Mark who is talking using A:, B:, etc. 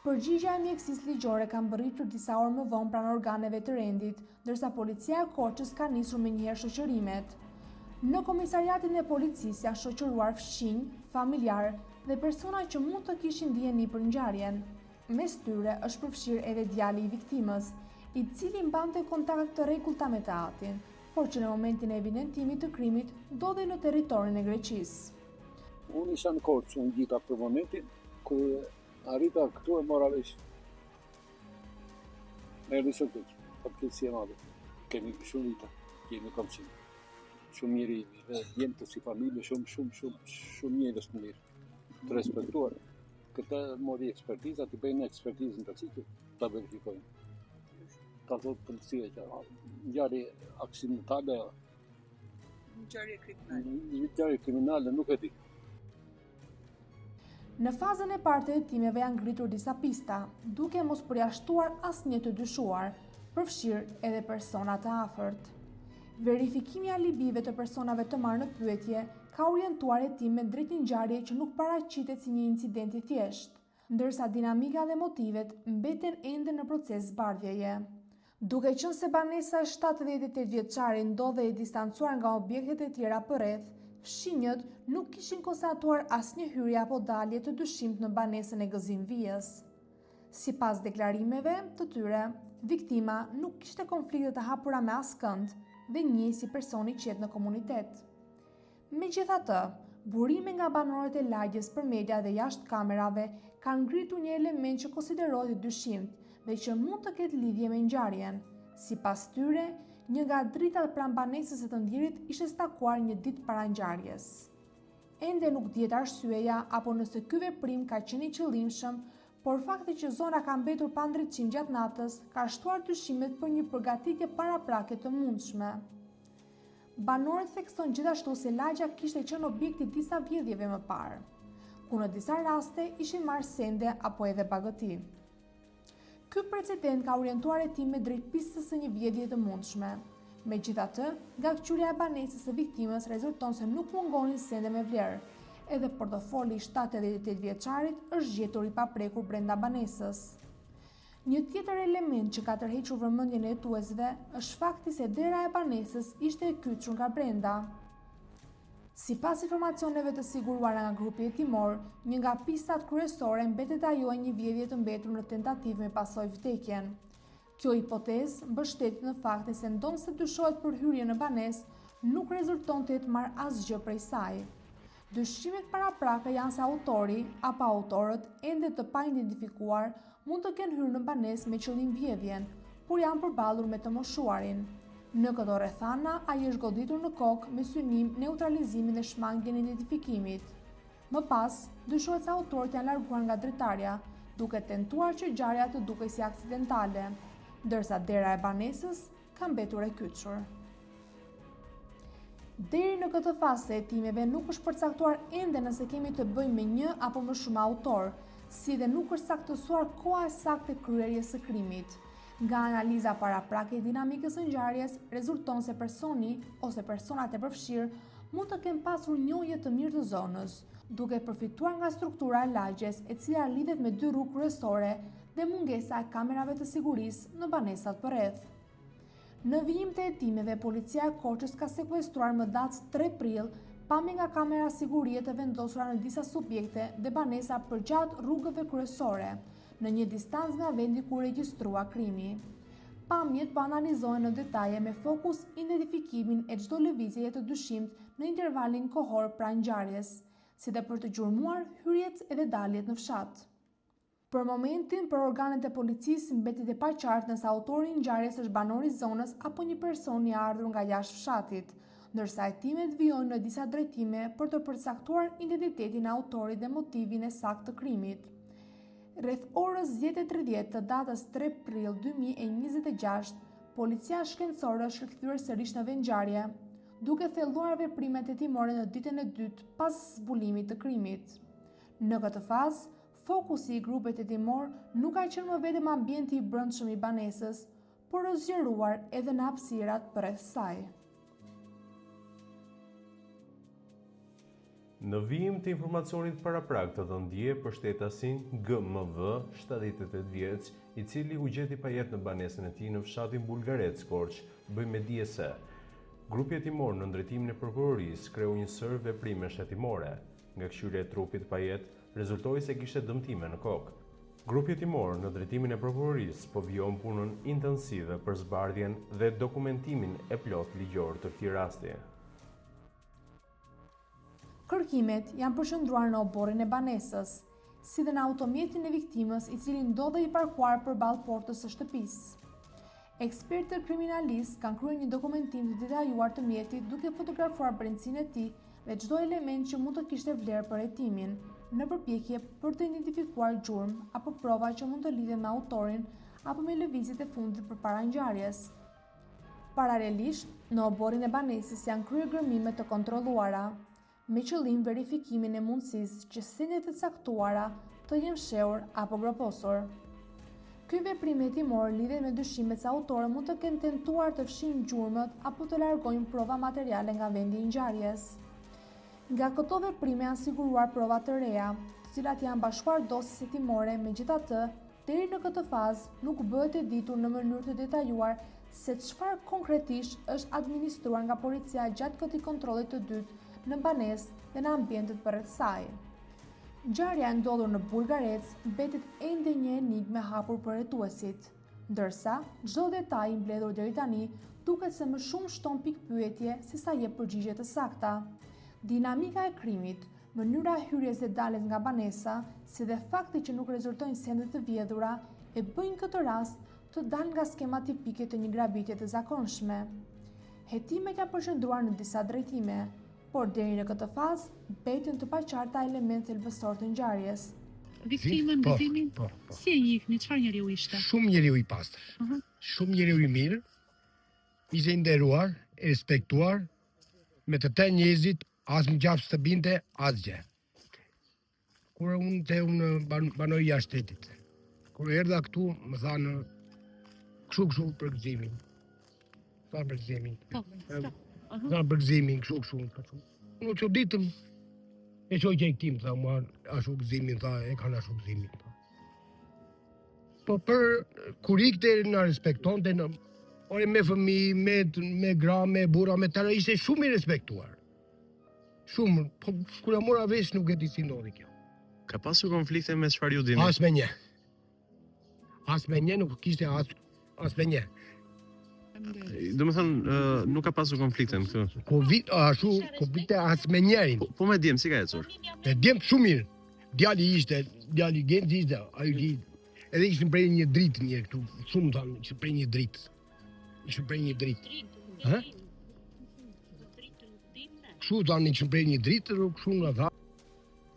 A: Përgjigja e mjekësisë ligjore ka mbërritur disa orë më vonë pranë organeve të rendit, ndërsa policia e Korçës ka nisur menjëherë shoqërimet. Në komisariatin e policisë janë shoqëruar fëmijë, familjarë dhe persona që mund të kishin dijeni për ngjarjen. Mes tyre është përfshirë edhe djali i viktimës, i cili mbante kontakt të rregullta me të atin, por që në momentin e evidentimit të krimit ndodhej në territorin e Greqisë.
B: Unë isha në Korçë, unë gjita për momentin kur arrita këtu e mora vesh. Me rrisë të të përkëtësi e madhe. Kemi shumë vita, kemi komëshin. Shumë mirë dhe jenë të si familje, shumë njërës të mirë. Të respektuar. Këta mori ekspertiza, të bëjnë ekspertizën të citë, të verifikojnë. Ta thotë policia që ngjarje aksidentale. Ngjarje kriminale nuk e di.
A: Në fazën e parë të hetimeve janë ngritur disa pista, duke mos përjashtuar asnjë të dyshuar, përfshirë edhe persona të afërt. Verifikimi i alibive të personave të marrë në pyetje ka orientuar hetimin drejt një ngjarje që nuk paraqitet si një incident i thjeshtë, ndërsa dinamika dhe motivet mbeten ende në proces zbardhjeje. Duke qenë se banesa e 78 vjeçare ndodhej e distancuar nga objektet e tjera përreth, fshinjët nuk kishin konstatuar asnjë hyrje apo dalje të dyshimt në banesën e Gëzim Vijës. Sipas deklarimeve të tyre, viktima nuk kishte konflikte të hapura me askënd dhe njihej si person i qetë në komunitet. Megjithatë, burime nga banorët e lagjes për media dhe jashtë kamerave kanë ngritur një element që konsiderohet i dyshimt dhe që mund të ketë lidhje me ngjarjen. Sipas tyre, një nga dritat pranë banesës së të ndjerit ishte stakuar një ditë para ngjarjes. Ende nuk dihet arsyeja apo nëse ky veprim ka qenë i qëllimshëm, por fakti që zona ka mbetur pa ndritësim gjatë natës ka shtuar dyshimet për një përgatitje paraprake të mundshme. Banorët theksojnë gjithashtu se lagja kishte qenë objekti disa vjedhjeve më parë, ku në disa raste ishin marrë sende apo edhe bagëti. Ky precedent ka orientuar hetimet drejt pistës së një vjedhje të mundshme. Megjithatë, nga këqyrja e banesës së viktimës rezulton se nuk mungonin sende me vlerë, edhe portofoli i 78 vjeçarit është gjetur i paprekur brenda banesës. Një tjetër element që ka tërhequr vëmendjen e hetuesve është fakti se dera e banesës ishte e kyçur nga brenda. Sipas informacioneve të siguruara nga grupi hetimor, një nga pistat kryesore mbetet ajo e një vjedhje të mbetur në tentativë me pasojë vdekjen. Kjo hipotezë mbështetet në faktin se ndonse dyshohet për hyrje në banesë, nuk rezulton të jetë marrë asgjë prej saj. Dyshimet paraprake janë se autori apo autorët ende të pa identifikuar mund të kenë hyrë në banesë me qëllim vjedhjen, por janë përballur me të moshuarin. Në këto rrethana, ai është goditur në kokë me synim neutralizimin dhe shmangjen e identifikimit. Më pas, dyshohet se autorët janë larguar nga dritarja, duke tentuar që ngjarja të dukej si aksidentale, ndërsa dera e banesës ka mbetur e kyçur. Deri në këtë fazë të hetimeve nuk është përcaktuar ende nëse kemi të bëjmë me një apo më shumë autor, si dhe nuk është saktësuar koha e saktë e kryerjes së krimit. Nga analiza paraprake e dinamikës së ngjarjes, rezulton se personi ose personat e përfshirë mund të kenë pasur njohje të mirë të zonës, duke përfituar nga struktura e lagjes e cila lidhet me dy rrugë kryesore dhe mungesa e kamerave të sigurisë në banesat përreth. Në vijim të hetimeve, policia e Korçës ka sekuestruar më datë 3 prill pamje nga kamera sigurie të vendosura në disa subjekte dhe banesa përgjatë rrugëve kryesore, në një distancë nga vendi ku regjistrua krimi. Pamjet po analizohen në detaje me fokus identifikimin e çdo lëvizjeje të dyshimt në intervalin kohor pranë ngjarjes, si dhe për të gjurmuar hyrjet edhe daljet në fshat. Për momentin, për organet e policisë mbetet e paqartë nëse autori i ngjarjes është banor i zonës apo një person i ardhur nga jashtë fshatit, ndërsa hetimet vijojnë në disa drejtime për të përcaktuar identitetin e autorit dhe motivin e saktë të krimit. Rreth orës 10:30 të datës 3 prill 2026, policia shkencore është rikthyer sërish në vend ngjarje, duke thelluar veprimet hetimore në ditën e dytë pas zbulimit të krimit. Në këtë fazë, fokusi i grupit hetimor nuk ka qenë më vetëm ambienti i brendshëm i banesës, por është zgjeruar edhe në hapësirat përreth saj.
C: Në vijim të informacionit paraprak të dhëndje për shtetasin GMV, 78 vjeç, i cili u gjeti pa jetë në banesën e tij në fshatin Bullgarec, Korç, bëj me dije se grupi hetimor në ndërtimin e prokurorisë kreu një sër veprimesh hetimore. Nga këshyllja e trupit pa jetë, rezultoi se kishte dëmtime në kokë. Grupi hetimor në drejtimin e prokurorisë po vijon punën intensive për zbardhjen dhe dokumentimin e plot ligjor të këtij rasti.
A: Kërkimet janë përshëndruar në oborrin e banesës, si dhe në automjetin e viktimës i cili ndodhej i parkuar përballë portës së shtëpisë. Ekspertët kriminalistë kanë kryer një dokumentim të detajuar të mjetit duke fotografuar brendësinë e tij dhe çdo element që mund të kishte vlerë për hetimin, në përpjekje për të identifikuar gjurmë apo prova që mund të lidhen me autorin apo me lëvizjet e fundit përpara ngjarjes. Paralelisht, në oborrin e banesës janë kryer gërmime të kontrolluara, me qëllim verifikimin e mundësisë që sendet e caktuara të jenë fshehur apo groposur. Ky veprim hetimor lidhet me dyshimet se autori mund të kenë tentuar të fshinë gjurmët apo të largojnë prova materiale nga vendi i ngjarjes. Nga këto veprime janë siguruar prova të reja, të cilat janë bashkuar dosjes hetimore, megjithatë, deri në këtë fazë nuk bëhet e ditur në mënyrë të detajuar se çfarë konkretisht është administruar nga policia gjatë këtij kontrolli të dytë në banesë dhe në ambientet përreth saj. Ngjarja e ndodhur në Bullgarec mbetet ende një enigme hapur për hetuesit, ndërsa çdo detaj i mbledhur deri tani duket se më shumë shton pikpyetje se sa jep përgjigje të sakta. Dinamika e krimit, mënyra e hyrjes dhe daljes nga banesa, si dhe fakti që nuk rezultojnë sende të vjedhura, e bëjnë këtë rast të dalë nga skema tipike të një grabitje të zakonshme. Hetimet janë përshëndruar në disa drejtime, por deri në këtë fazë mbeten të paqarta elementë thelbësor të ngjarjes.
D: Viktimën, gëzimin, si e njihni, çfarë njeriu ishte?
E: Shumë njeriu i pastër, shumë njeriu i mirë, ishte i nderuar, i respektuar, me të tërë njerëzit, as më gjafs të binte, asgjë. Kur unë banoj jashtë shtetit, kur erdha këtu, më thanë kështu për gëzimin. Thanë për gëzimin. Thanë për gëzimin, kështu. Unë që ditëm, e qoj që e këtim, tha, ma ashtu gëzimin, tha, e kanë ashtu gëzimin. Po për kur ikte në respektonte, ore me fëmijë, me gra, me burra, me tëra, ishte shumë i respektuar. Shumë, po kur e mora vesh nuk e di si ndodhi kjo.
F: Ka pasur konflikte me çfarë ju dini?
E: As me një. As me një nuk kishte as me një.
F: Do të thënë, nuk ka pasur konflikte në këtë.
E: Konflikte as me njerin.
F: Po me djem, si ka ecur?
E: Me djem shumë mirë. Djali Genzi ishte, edhe ishte prej një dritë një këtu. Shumë thanë, ishte prej një dritë. Kështu thanë, ishte prej një dritë, kështu nga tha.